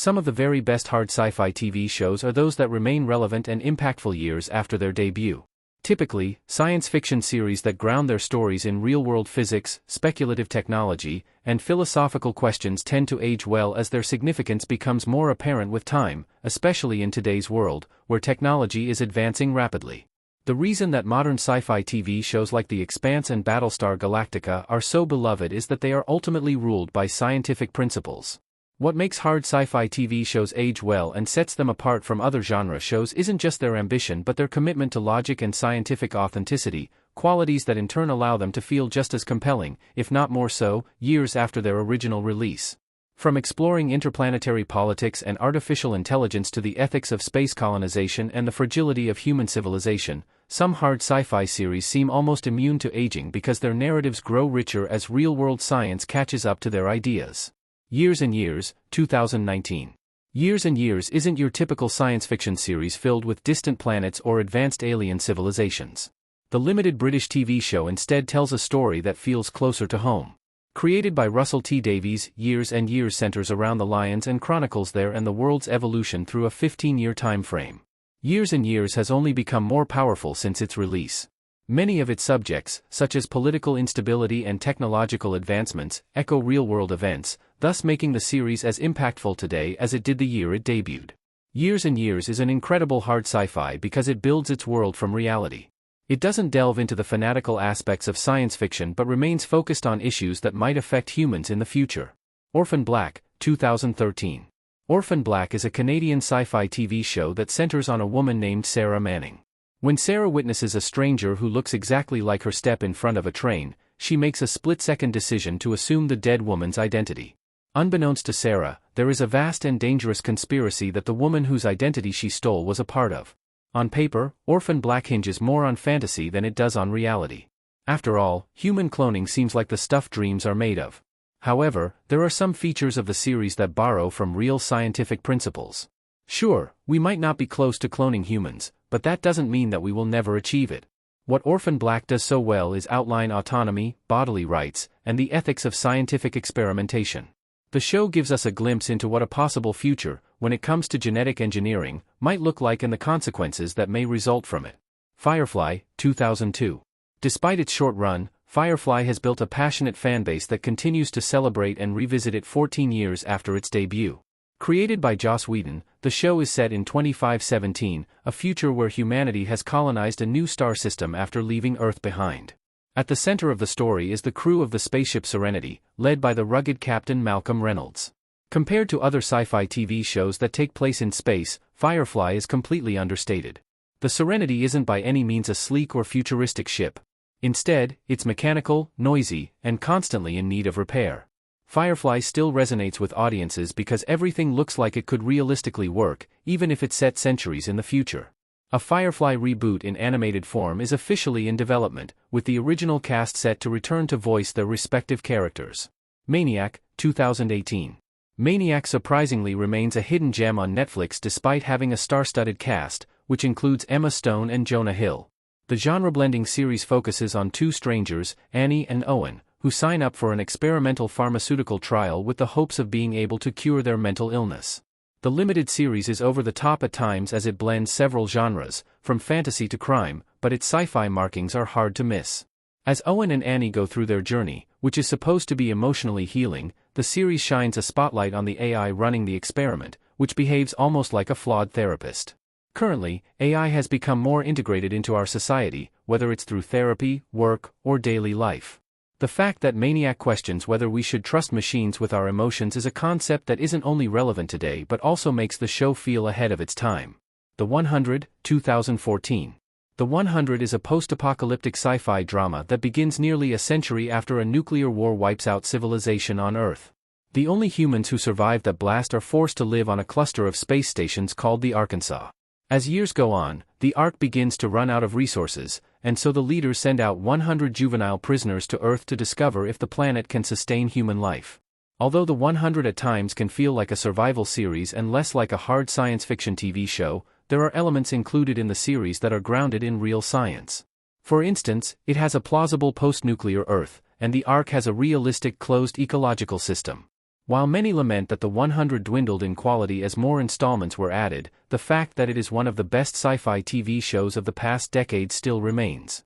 Some of the very best hard sci-fi TV shows are those that remain relevant and impactful years after their debut. Typically, science fiction series that ground their stories in real-world physics, speculative technology, and philosophical questions tend to age well as their significance becomes more apparent with time, especially in today's world, where technology is advancing rapidly. The reason that modern sci-fi TV shows like The Expanse and Battlestar Galactica are so beloved is that they are ultimately ruled by scientific principles. What makes hard sci-fi TV shows age well and sets them apart from other genre shows isn't just their ambition but their commitment to logic and scientific authenticity, qualities that in turn allow them to feel just as compelling, if not more so, years after their original release. From exploring interplanetary politics and artificial intelligence to the ethics of space colonization and the fragility of human civilization, some hard sci-fi series seem almost immune to aging because their narratives grow richer as real-world science catches up to their ideas. Years and Years, 2019. Years and Years isn't your typical science fiction series filled with distant planets or advanced alien civilizations. The limited British TV show instead tells a story that feels closer to home. Created by Russell T Davies, Years and Years centers around the Lions and chronicles their and the world's evolution through a 15-year time frame. Years and Years has only become more powerful since its release. Many of its subjects, such as political instability and technological advancements, echo real-world events, thus making the series as impactful today as it did the year it debuted. Years and Years is an incredible hard sci-fi because it builds its world from reality. It doesn't delve into the fanatical aspects of science fiction but remains focused on issues that might affect humans in the future. Orphan Black, 2013. Orphan Black is a Canadian sci-fi TV show that centers on a woman named Sarah Manning. When Sarah witnesses a stranger who looks exactly like her step in front of a train, she makes a split-second decision to assume the dead woman's identity. Unbeknownst to Sarah, there is a vast and dangerous conspiracy that the woman whose identity she stole was a part of. On paper, Orphan Black hinges more on fantasy than it does on reality. After all, human cloning seems like the stuff dreams are made of. However, there are some features of the series that borrow from real scientific principles. Sure, we might not be close to cloning humans, but that doesn't mean that we will never achieve it. What Orphan Black does so well is outline autonomy, bodily rights, and the ethics of scientific experimentation. The show gives us a glimpse into what a possible future, when it comes to genetic engineering, might look like and the consequences that may result from it. Firefly, 2002. Despite its short run, Firefly has built a passionate fanbase that continues to celebrate and revisit it 14 years after its debut. Created by Joss Whedon, the show is set in 2517, a future where humanity has colonized a new star system after leaving Earth behind. At the center of the story is the crew of the spaceship Serenity, led by the rugged Captain Malcolm Reynolds. Compared to other sci-fi TV shows that take place in space, Firefly is completely understated. The Serenity isn't by any means a sleek or futuristic ship. Instead, it's mechanical, noisy, and constantly in need of repair. Firefly still resonates with audiences because everything looks like it could realistically work, even if it's set centuries in the future. A Firefly reboot in animated form is officially in development, with the original cast set to return to voice their respective characters. Maniac, 2018. Maniac surprisingly remains a hidden gem on Netflix despite having a star-studded cast, which includes Emma Stone and Jonah Hill. The genre-blending series focuses on two strangers, Annie and Owen, who sign up for an experimental pharmaceutical trial with the hopes of being able to cure their mental illness. The limited series is over the top at times as it blends several genres, from fantasy to crime, but its sci-fi markings are hard to miss. As Owen and Annie go through their journey, which is supposed to be emotionally healing, the series shines a spotlight on the AI running the experiment, which behaves almost like a flawed therapist. Currently, AI has become more integrated into our society, whether it's through therapy, work, or daily life. The fact that Maniac questions whether we should trust machines with our emotions is a concept that isn't only relevant today but also makes the show feel ahead of its time. The 100, 2014. The 100 is a post-apocalyptic sci-fi drama that begins nearly a century after a nuclear war wipes out civilization on Earth. The only humans who survive that blast are forced to live on a cluster of space stations called the Arkansas. As years go on, the Ark begins to run out of resources, and so the leaders send out 100 juvenile prisoners to Earth to discover if the planet can sustain human life. Although the 100 at times can feel like a survival series and less like a hard science fiction TV show, there are elements included in the series that are grounded in real science. For instance, it has a plausible post-nuclear Earth, and the Ark has a realistic closed ecological system. While many lament that the 100 dwindled in quality as more installments were added, the fact that it is one of the best sci-fi TV shows of the past decade still remains.